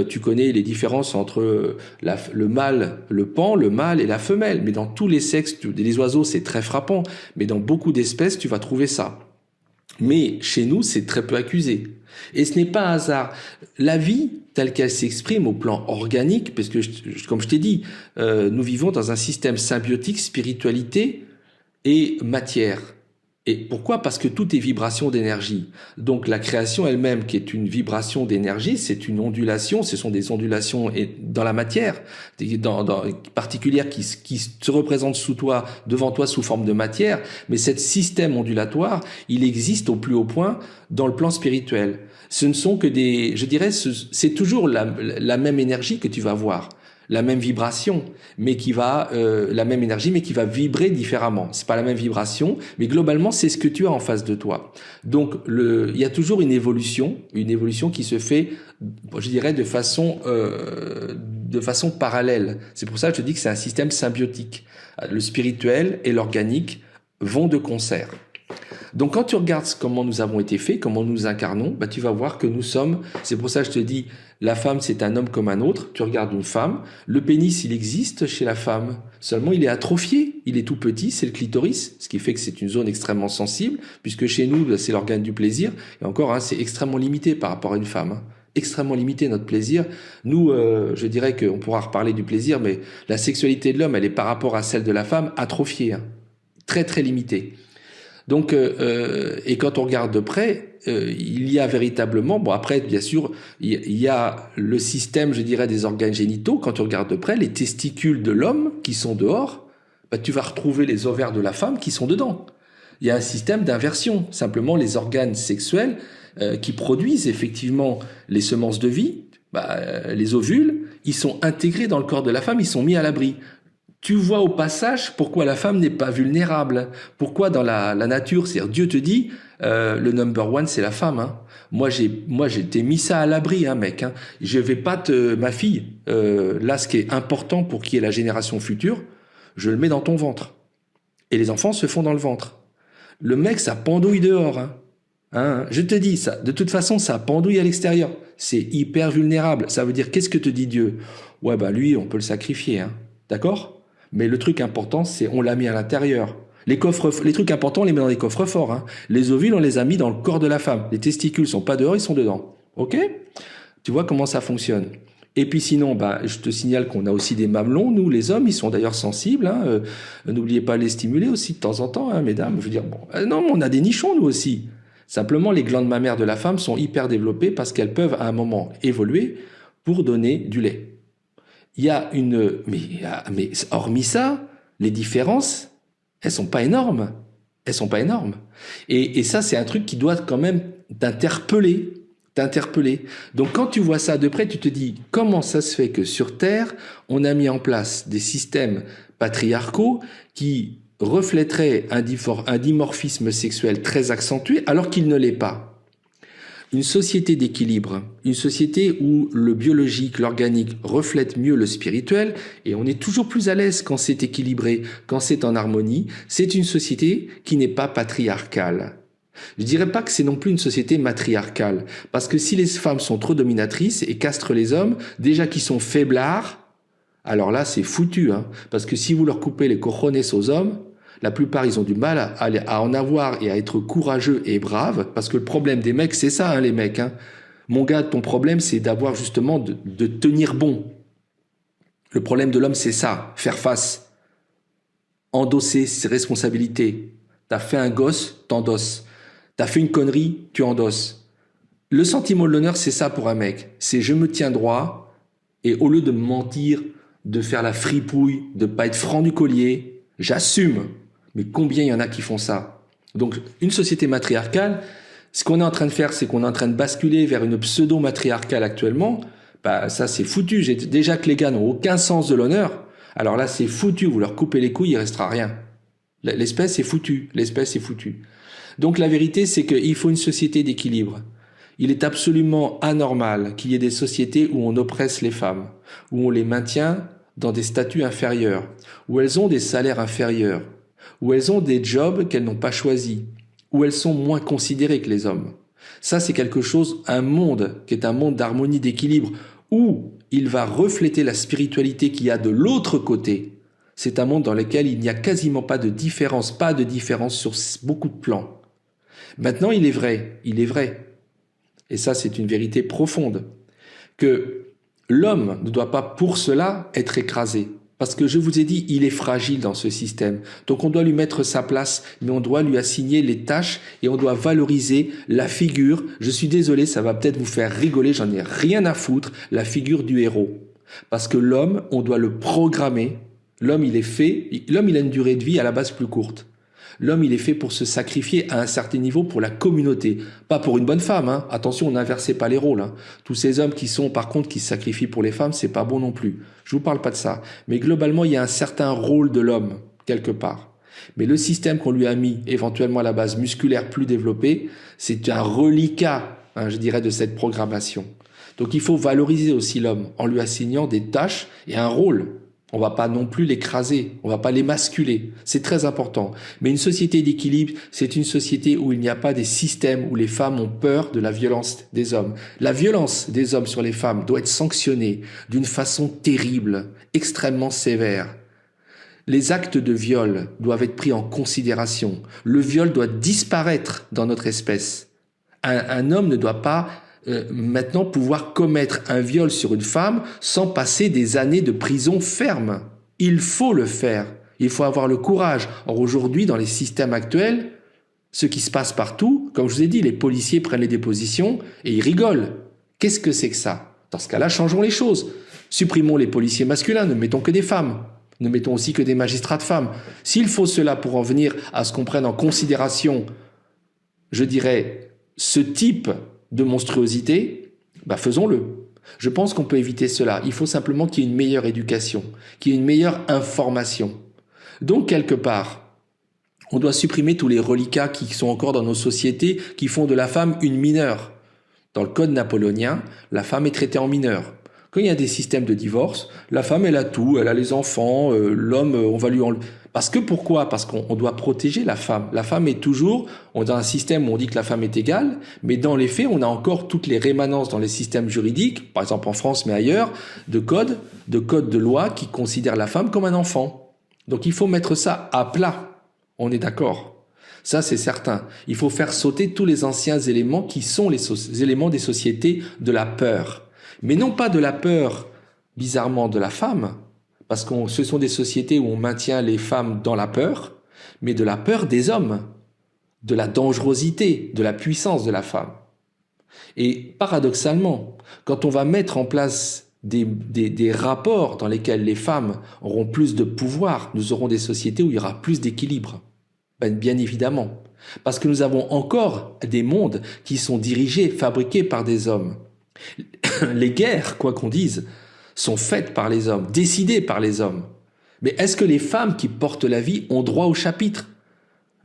Tu connais les différences entre le mâle, le paon, le mâle et la femelle. Mais dans tous les sexes, les oiseaux, c'est très frappant. Mais dans beaucoup d'espèces, tu vas trouver ça. Mais chez nous, c'est très peu accusé. Et ce n'est pas un hasard. La vie, telle qu'elle s'exprime au plan organique, parce que, comme je t'ai dit, nous vivons dans un système symbiotique, spiritualité et matière. Et pourquoi? Parce que tout est vibration d'énergie. Donc la création elle-même, qui est une vibration d'énergie, c'est une ondulation, ce sont des ondulations dans la matière, particulières qui se représentent devant toi sous forme de matière, mais ce système ondulatoire, il existe au plus haut point dans le plan spirituel. Ce ne sont que c'est toujours la même énergie que tu vas voir. La même vibration, mais la même énergie, mais qui va vibrer différemment. C'est pas la même vibration, mais globalement, c'est ce que tu as en face de toi. Donc, il y a toujours une évolution qui se fait, je dirais, de façon parallèle. C'est pour ça que je te dis que c'est un système symbiotique. Le spirituel et l'organique vont de concert. Donc quand tu regardes comment nous avons été faits, comment nous incarnons, tu vas voir que nous sommes, c'est pour ça que je te dis, la femme c'est un homme comme un autre, tu regardes une femme, le pénis il existe chez la femme, seulement il est atrophié, il est tout petit, c'est le clitoris, ce qui fait que c'est une zone extrêmement sensible, puisque chez nous c'est l'organe du plaisir, et encore c'est extrêmement limité par rapport à une femme. Extrêmement limité notre plaisir. Nous, je dirais qu'on pourra reparler du plaisir, mais la sexualité de l'homme, elle est par rapport à celle de la femme atrophiée, très très limitée. Donc, et quand on regarde de près, il y a véritablement, après, bien sûr, il y a le système, je dirais, des organes génitaux. Quand tu regardes de près, les testicules de l'homme qui sont dehors, tu vas retrouver les ovaires de la femme qui sont dedans. Il y a un système d'inversion. Simplement, les organes sexuels qui produisent effectivement les semences de vie, les ovules, ils sont intégrés dans le corps de la femme, ils sont mis à l'abri. Tu vois au passage pourquoi la femme n'est pas vulnérable. Pourquoi dans la nature, c'est-à-dire Dieu te dit, le number one c'est la femme. Moi j'ai t'ai mis ça à l'abri, mec. Je vais pas ma fille. Là, ce qui est important pour qu'il y ait la génération future, je le mets dans ton ventre. Et les enfants se font dans le ventre. Le mec, ça pendouille dehors. Hein, je te dis, ça, de toute façon, ça pendouille à l'extérieur. C'est hyper vulnérable. Ça veut dire, qu'est-ce que te dit Dieu? Ouais, bah lui, on peut le sacrifier. D'accord? Mais le truc important, c'est on l'a mis à l'intérieur. Les trucs importants, on les met dans des coffres forts. Les ovules, on les a mis dans le corps de la femme. Les testicules sont pas dehors, ils sont dedans. Ok? Tu vois comment ça fonctionne. Et puis sinon, je te signale qu'on a aussi des mamelons. Nous, les hommes, ils sont d'ailleurs sensibles. N'oubliez pas de les stimuler aussi de temps en temps, mesdames. Je veux dire, non, on a des nichons, nous aussi. Simplement, les glandes mammaires de la femme sont hyper développées parce qu'elles peuvent à un moment évoluer pour donner du lait. Il y a mais hormis ça, les différences, elles sont pas énormes. Elles sont pas énormes. Et ça, c'est un truc qui doit quand même t'interpeller. Donc quand tu vois ça de près, tu te dis comment ça se fait que sur Terre, on a mis en place des systèmes patriarcaux qui reflèteraient un dimorphisme sexuel très accentué alors qu'il ne l'est pas. Une société d'équilibre, une société où le biologique, l'organique reflète mieux le spirituel, et on est toujours plus à l'aise quand c'est équilibré, quand c'est en harmonie, c'est une société qui n'est pas patriarcale. Je dirais pas que c'est non plus une société matriarcale, parce que si les femmes sont trop dominatrices et castrent les hommes, déjà qu'ils sont faiblards, alors là c'est foutu, parce que si vous leur coupez les cojones aux hommes, la plupart ils ont du mal à en avoir et à être courageux et braves, parce que le problème des mecs c'est ça, les mecs. Mon gars, ton problème c'est d'avoir justement de tenir bon. Le problème de l'homme c'est ça, faire face, endosser ses responsabilités. T'as fait un gosse, t'endosses. T'as fait une connerie, tu endosses. Le sentiment de l'honneur, c'est ça pour un mec. C'est je me tiens droit et au lieu de me mentir, de faire la fripouille, de pas être franc du collier, j'assume. Mais combien il y en a qui font ça? Donc, une société matriarcale, ce qu'on est en train de faire, c'est qu'on est en train de basculer vers une pseudo-matriarcale actuellement. Ça, c'est foutu. Déjà que les gars n'ont aucun sens de l'honneur. Alors là, c'est foutu. Vous leur coupez les couilles, il restera rien. L'espèce est foutue. Donc la vérité, c'est qu'il faut une société d'équilibre. Il est absolument anormal qu'il y ait des sociétés où on oppresse les femmes, où on les maintient dans des statuts inférieurs, où elles ont des salaires inférieurs, où elles ont des jobs qu'elles n'ont pas choisis, où elles sont moins considérées que les hommes. Ça, c'est quelque chose, un monde qui est un monde d'harmonie, d'équilibre, où il va refléter la spiritualité qu'il y a de l'autre côté. C'est un monde dans lequel il n'y a quasiment pas de différence sur beaucoup de plans. Maintenant, il est vrai, et ça c'est une vérité profonde, que l'homme ne doit pas pour cela être écrasé. Parce que je vous ai dit, il est fragile dans ce système. Donc on doit lui mettre sa place, mais on doit lui assigner les tâches et on doit valoriser la figure. Je suis désolé, ça va peut-être vous faire rigoler, j'en ai rien à foutre, la figure du héros. Parce que l'homme, on doit le programmer. L'homme, il a une durée de vie à la base plus courte. L'homme, il est fait pour se sacrifier à un certain niveau pour la communauté. Pas pour une bonne femme, Attention, n'inversez pas les rôles, Tous ces hommes qui se sacrifient pour les femmes, c'est pas bon non plus. Je vous parle pas de ça. Mais globalement, il y a un certain rôle de l'homme, quelque part. Mais le système qu'on lui a mis, éventuellement à la base musculaire plus développée, c'est un reliquat, je dirais, de cette programmation. Donc il faut valoriser aussi l'homme en lui assignant des tâches et un rôle. On va pas non plus l'écraser, on va pas l'émasculer. C'est très important. Mais une société d'équilibre, c'est une société où il n'y a pas des systèmes où les femmes ont peur de la violence des hommes. La violence des hommes sur les femmes doit être sanctionnée d'une façon terrible, extrêmement sévère. Les actes de viol doivent être pris en considération. Le viol doit disparaître dans notre espèce. Un homme ne doit pas maintenant pouvoir commettre un viol sur une femme sans passer des années de prison ferme. Il faut le faire. Il faut avoir le courage. Or aujourd'hui, dans les systèmes actuels, ce qui se passe partout, comme je vous ai dit, les policiers prennent les dépositions et ils rigolent. Qu'est-ce que c'est que ça? Dans ce cas-là, changeons les choses. Supprimons les policiers masculins, ne mettons que des femmes. Ne mettons aussi que des magistrats de femmes. S'il faut cela pour en venir à ce qu'on prenne en considération, je dirais, ce type de monstruosité, faisons-le. Je pense qu'on peut éviter cela. Il faut simplement qu'il y ait une meilleure éducation, qu'il y ait une meilleure information. Donc, quelque part, on doit supprimer tous les reliquats qui sont encore dans nos sociétés, qui font de la femme une mineure. Dans le code napoléonien, la femme est traitée en mineure. Quand il y a des systèmes de divorce, la femme, elle a tout, elle a les enfants, l'homme, on va lui enlever. Parce que pourquoi? Parce qu'on doit protéger la femme. La femme est toujours, on est dans un système où on dit que la femme est égale, mais dans les faits, on a encore toutes les rémanences dans les systèmes juridiques, par exemple en France, mais ailleurs, de codes de loi qui considèrent la femme comme un enfant. Donc il faut mettre ça à plat. On est d'accord? Ça, c'est certain. Il faut faire sauter tous les anciens éléments qui sont les éléments des sociétés de la peur. Mais non pas de la peur, bizarrement, de la femme, parce que ce sont des sociétés où on maintient les femmes dans la peur, mais de la peur des hommes, de la dangerosité, de la puissance de la femme. Et paradoxalement, quand on va mettre en place des rapports dans lesquels les femmes auront plus de pouvoir, nous aurons des sociétés où il y aura plus d'équilibre. Bien évidemment. Parce que nous avons encore des mondes qui sont dirigés, fabriqués par des hommes. Les guerres, quoi qu'on dise, sont faites par les hommes, décidées par les hommes. Mais est-ce que les femmes qui portent la vie ont droit au chapitre?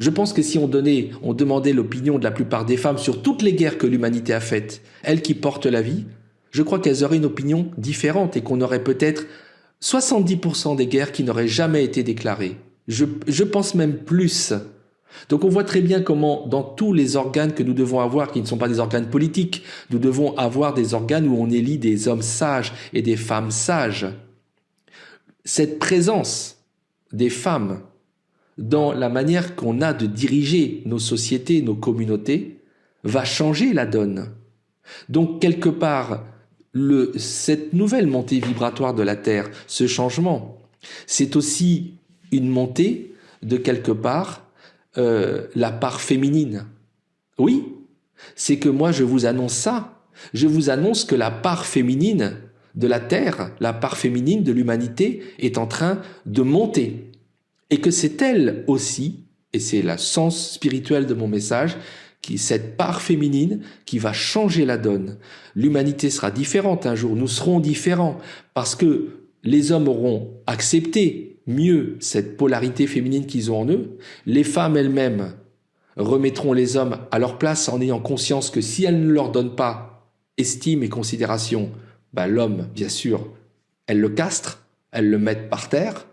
Je pense que si on demandait l'opinion de la plupart des femmes sur toutes les guerres que l'humanité a faites, elles qui portent la vie, je crois qu'elles auraient une opinion différente et qu'on aurait peut-être 70% des guerres qui n'auraient jamais été déclarées. Je pense même plus. Donc on voit très bien comment dans tous les organes que nous devons avoir, qui ne sont pas des organes politiques, nous devons avoir des organes où on élit des hommes sages et des femmes sages. Cette présence des femmes dans la manière qu'on a de diriger nos sociétés, nos communautés, va changer la donne. Donc quelque part, cette nouvelle montée vibratoire de la Terre, ce changement, c'est aussi une montée de quelque part la part féminine. Oui, c'est que moi je vous annonce ça. Je vous annonce que la part féminine de la Terre, la part féminine de l'humanité est en train de monter. Et que c'est elle aussi, et c'est le sens spirituel de mon message, cette part féminine qui va changer la donne. L'humanité sera différente un jour, nous serons différents, parce que les hommes auront accepté mieux cette polarité féminine qu'ils ont en eux. Les femmes elles-mêmes remettront les hommes à leur place en ayant conscience que si elles ne leur donnent pas estime et considération, l'homme, bien sûr, elles le castrent, elles le mettent par terre,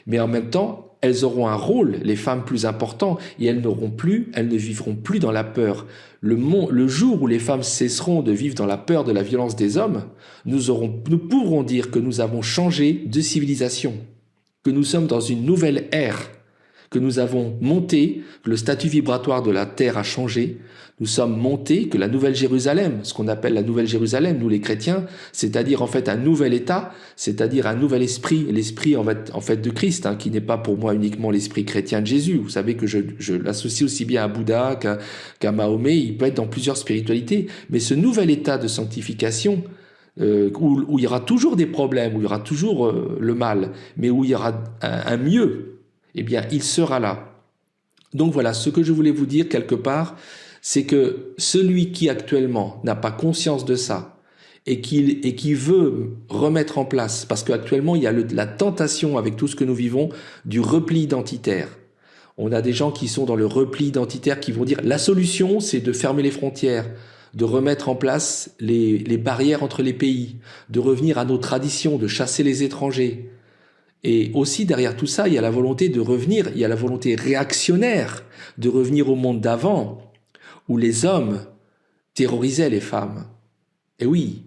mais en même temps, elles auront un rôle, les femmes, plus important, et elles ne vivront plus dans la peur. Le jour où les femmes cesseront de vivre dans la peur de la violence des hommes, nous pourrons dire que nous avons changé de civilisation, que nous sommes dans une nouvelle ère, que nous avons monté, que le statut vibratoire de la Terre a changé, nous sommes montés, que la Nouvelle Jérusalem, ce qu'on appelle la Nouvelle Jérusalem, nous les chrétiens, c'est-à-dire en fait un nouvel état, c'est-à-dire un nouvel esprit, l'esprit en fait de Christ, qui n'est pas pour moi uniquement l'esprit chrétien de Jésus. Vous savez que je l'associe aussi bien à Bouddha qu'à Mahomet, il peut être dans plusieurs spiritualités, mais ce nouvel état de sanctification, où il y aura toujours des problèmes, où il y aura toujours le mal, mais où il y aura un mieux, eh bien, il sera là. Donc voilà, ce que je voulais vous dire quelque part, c'est que celui qui actuellement n'a pas conscience de ça et qui veut remettre en place, parce qu'actuellement il y a la tentation avec tout ce que nous vivons du repli identitaire. On a des gens qui sont dans le repli identitaire qui vont dire la solution c'est de fermer les frontières, de remettre en place les barrières entre les pays, de revenir à nos traditions, de chasser les étrangers. Et aussi derrière tout ça, il y a la volonté de revenir, il y a la volonté réactionnaire de revenir au monde d'avant, où les hommes terrorisaient les femmes. Et oui,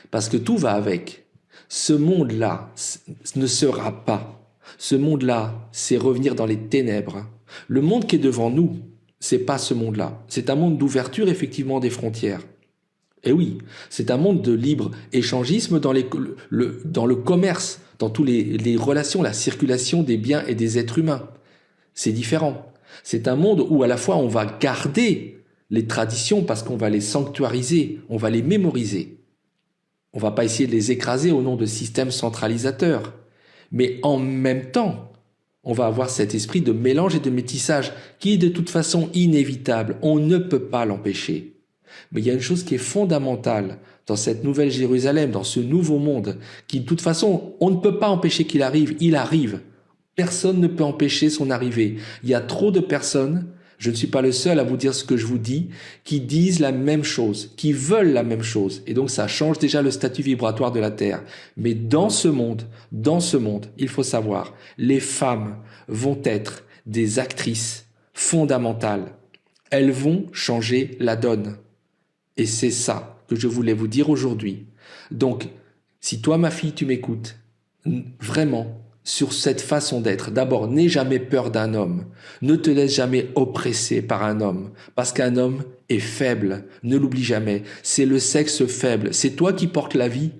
parce que tout va avec. Ce monde-là ne sera pas. Ce monde-là, c'est revenir dans les ténèbres. Le monde qui est devant nous, c'est pas ce monde-là. C'est un monde d'ouverture, effectivement, des frontières. Et oui, c'est un monde de libre échangisme dans le commerce, dans toutes les relations, la circulation des biens et des êtres humains. C'est différent. C'est un monde où à la fois on va garder les traditions parce qu'on va les sanctuariser, on va les mémoriser. On va pas essayer de les écraser au nom de systèmes centralisateurs. Mais en même temps, on va avoir cet esprit de mélange et de métissage qui est de toute façon inévitable. On ne peut pas l'empêcher. Mais il y a une chose qui est fondamentale dans cette nouvelle Jérusalem, dans ce nouveau monde, qui de toute façon, on ne peut pas empêcher qu'il arrive, il arrive. Personne ne peut empêcher son arrivée. Il y a trop de personnes Je ne suis pas le seul à vous dire ce que je vous dis, qui disent la même chose, qui veulent la même chose. Et donc ça change déjà le statut vibratoire de la Terre. Mais dans ce monde, il faut savoir, les femmes vont être des actrices fondamentales. Elles vont changer la donne. Et c'est ça que je voulais vous dire aujourd'hui. Donc, si toi, ma fille, tu m'écoutes, vraiment, sur cette façon d'être, d'abord, n'aie jamais peur d'un homme. Ne te laisse jamais oppresser par un homme. Parce qu'un homme est faible. Ne l'oublie jamais. C'est le sexe faible. C'est toi qui portes la vie.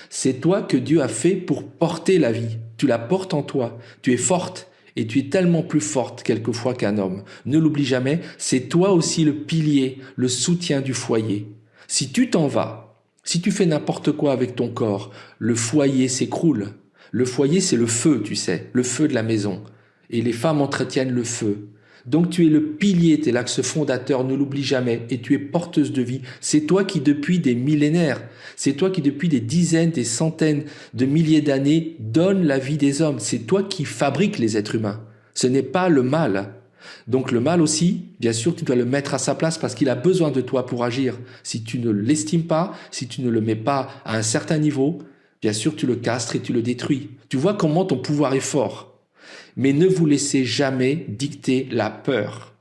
C'est toi que Dieu a fait pour porter la vie. Tu la portes en toi. Tu es forte. Et tu es tellement plus forte quelquefois qu'un homme. Ne l'oublie jamais, c'est toi aussi le pilier, le soutien du foyer. Si tu t'en vas, si tu fais n'importe quoi avec ton corps, le foyer s'écroule. Le foyer, c'est le feu, tu sais, le feu de la maison. Et les femmes entretiennent le feu. Donc tu es le pilier, tu es l'axe fondateur, ne l'oublie jamais, et tu es porteuse de vie. C'est toi qui depuis des millénaires, c'est toi qui depuis des dizaines, des centaines de milliers d'années donne la vie des hommes. C'est toi qui fabriques les êtres humains. Ce n'est pas le mal. Donc le mal aussi, bien sûr, tu dois le mettre à sa place parce qu'il a besoin de toi pour agir. Si tu ne l'estimes pas, si tu ne le mets pas à un certain niveau, bien sûr, tu le castres et tu le détruis. Tu vois comment ton pouvoir est fort. Mais ne vous laissez jamais dicter la peur.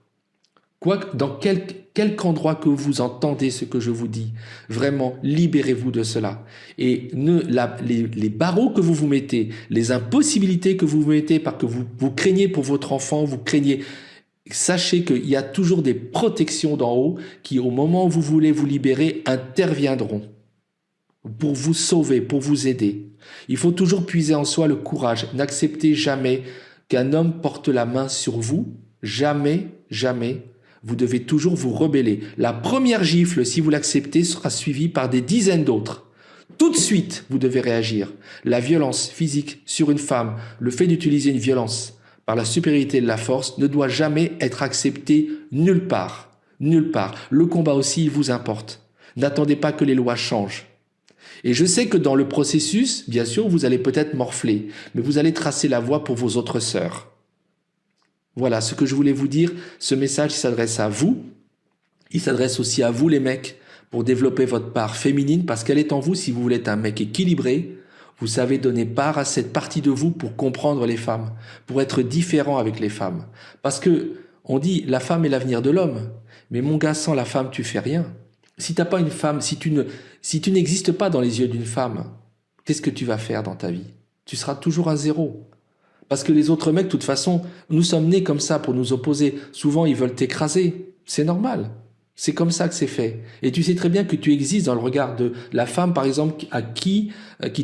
Dans quelque endroit que vous entendez ce que je vous dis, vraiment, libérez-vous de cela. Et les barreaux que vous vous mettez, les impossibilités que vous vous mettez parce que vous craignez pour votre enfant, vous craignez, sachez qu'il y a toujours des protections d'en haut qui, au moment où vous voulez vous libérer, interviendront pour vous sauver, pour vous aider. Il faut toujours puiser en soi le courage. N'acceptez jamais qu'un homme porte la main sur vous. Jamais, jamais. Vous devez toujours vous rebeller. La première gifle, si vous l'acceptez, sera suivie par des dizaines d'autres. Tout de suite, vous devez réagir. La violence physique sur une femme, le fait d'utiliser une violence par la supériorité de la force ne doit jamais être accepté nulle part. Nulle part. Le combat aussi, il vous importe. N'attendez pas que les lois changent. Et je sais que dans le processus, bien sûr, vous allez peut-être morfler, mais vous allez tracer la voie pour vos autres sœurs. Voilà ce que je voulais vous dire. Ce message s'adresse à vous. Il s'adresse aussi à vous, les mecs, pour développer votre part féminine, parce qu'elle est en vous si vous voulez être un mec équilibré. Vous savez donner part à cette partie de vous pour comprendre les femmes, pour être différent avec les femmes. Parce que on dit la femme est l'avenir de l'homme, mais mon gars, sans la femme, tu fais rien. Si t'as pas une femme, si tu n'existes pas dans les yeux d'une femme, qu'est-ce que tu vas faire dans ta vie? Tu seras toujours un zéro. Parce que les autres mecs, de toute façon, nous sommes nés comme ça pour nous opposer. Souvent, ils veulent t'écraser. C'est normal. C'est comme ça que c'est fait. Et tu sais très bien que tu existes dans le regard de la femme, par exemple, qui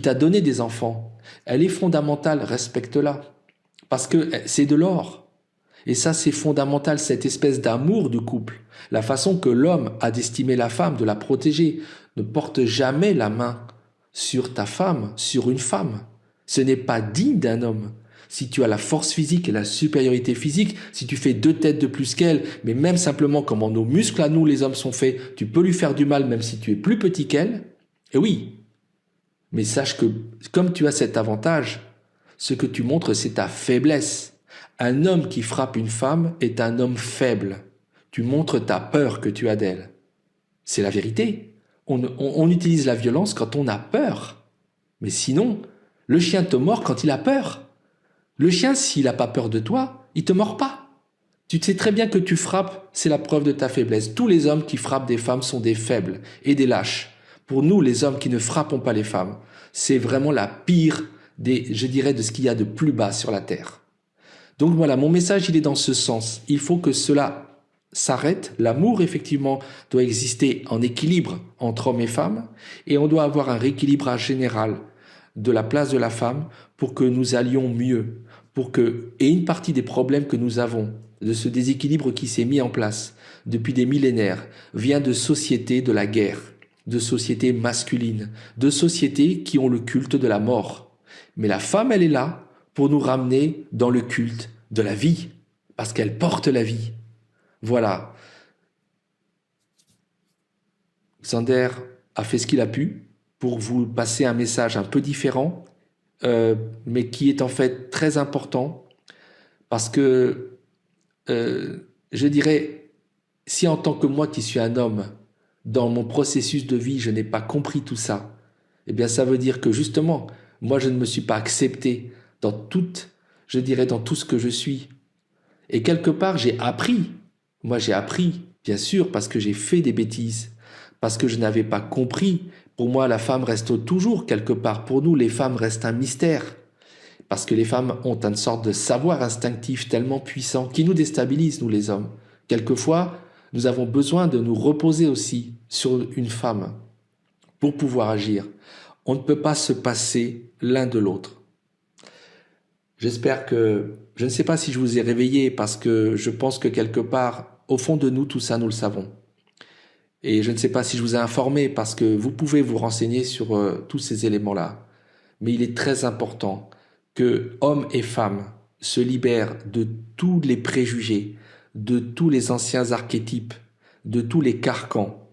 t'a donné des enfants. Elle est fondamentale, respecte-la. Parce que c'est de l'or. Et ça, c'est fondamental, cette espèce d'amour du couple. La façon que l'homme a d'estimer la femme, de la protéger. Ne porte jamais la main sur ta femme, sur une femme. Ce n'est pas digne d'un homme. Si tu as la force physique et la supériorité physique, si tu fais 2 têtes de plus qu'elle, mais même simplement comment nos muscles à nous, les hommes, sont faits, tu peux lui faire du mal même si tu es plus petit qu'elle. Et oui, mais sache que comme tu as cet avantage, ce que tu montres, c'est ta faiblesse. Un homme qui frappe une femme est un homme faible. Tu montres ta peur que tu as d'elle. C'est la vérité. On utilise la violence quand on a peur. Mais sinon, le chien te mord quand il a peur. Le chien, s'il n'a pas peur de toi, il te mord pas. Tu sais très bien que tu frappes, c'est la preuve de ta faiblesse. Tous les hommes qui frappent des femmes sont des faibles et des lâches. Pour nous, les hommes qui ne frappons pas les femmes, c'est vraiment la pire je dirais, de ce qu'il y a de plus bas sur la terre. Donc voilà, mon message, il est dans ce sens. Il faut que cela s'arrête. L'amour, effectivement, doit exister en équilibre entre hommes et femmes, et on doit avoir un rééquilibrage général de la place de la femme pour que nous allions mieux, et une partie des problèmes que nous avons, de ce déséquilibre qui s'est mis en place depuis des millénaires, vient de sociétés de la guerre, de sociétés masculines, de sociétés qui ont le culte de la mort. Mais la femme, elle est là pour nous ramener dans le culte de la vie, parce qu'elle porte la vie. Voilà. Xander a fait ce qu'il a pu pour vous passer un message un peu différent, mais qui est en fait très important, parce que je dirais, si en tant que moi qui suis un homme, dans mon processus de vie, je n'ai pas compris tout ça, eh bien ça veut dire que justement, moi je ne me suis pas accepté dans toute, je dirais, dans tout ce que je suis. Et quelque part, j'ai appris. Moi j'ai appris, bien sûr, parce que j'ai fait des bêtises, parce que je n'avais pas compris. Pour moi, la femme reste toujours quelque part. Pour nous, les femmes restent un mystère. Parce que les femmes ont une sorte de savoir instinctif tellement puissant qui nous déstabilise, nous les hommes. Quelquefois, nous avons besoin de nous reposer aussi sur une femme pour pouvoir agir. On ne peut pas se passer l'un de l'autre. J'espère que... Je ne sais pas si je vous ai réveillé parce que je pense que quelque part, au fond de nous, tout ça, nous le savons. Et je ne sais pas si je vous ai informé parce que vous pouvez vous renseigner sur tous ces éléments-là. Mais il est très important que hommes et femmes se libèrent de tous les préjugés, de tous les anciens archétypes, de tous les carcans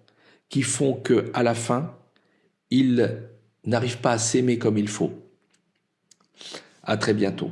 qui font que, à la fin, ils n'arrivent pas à s'aimer comme il faut. À très bientôt.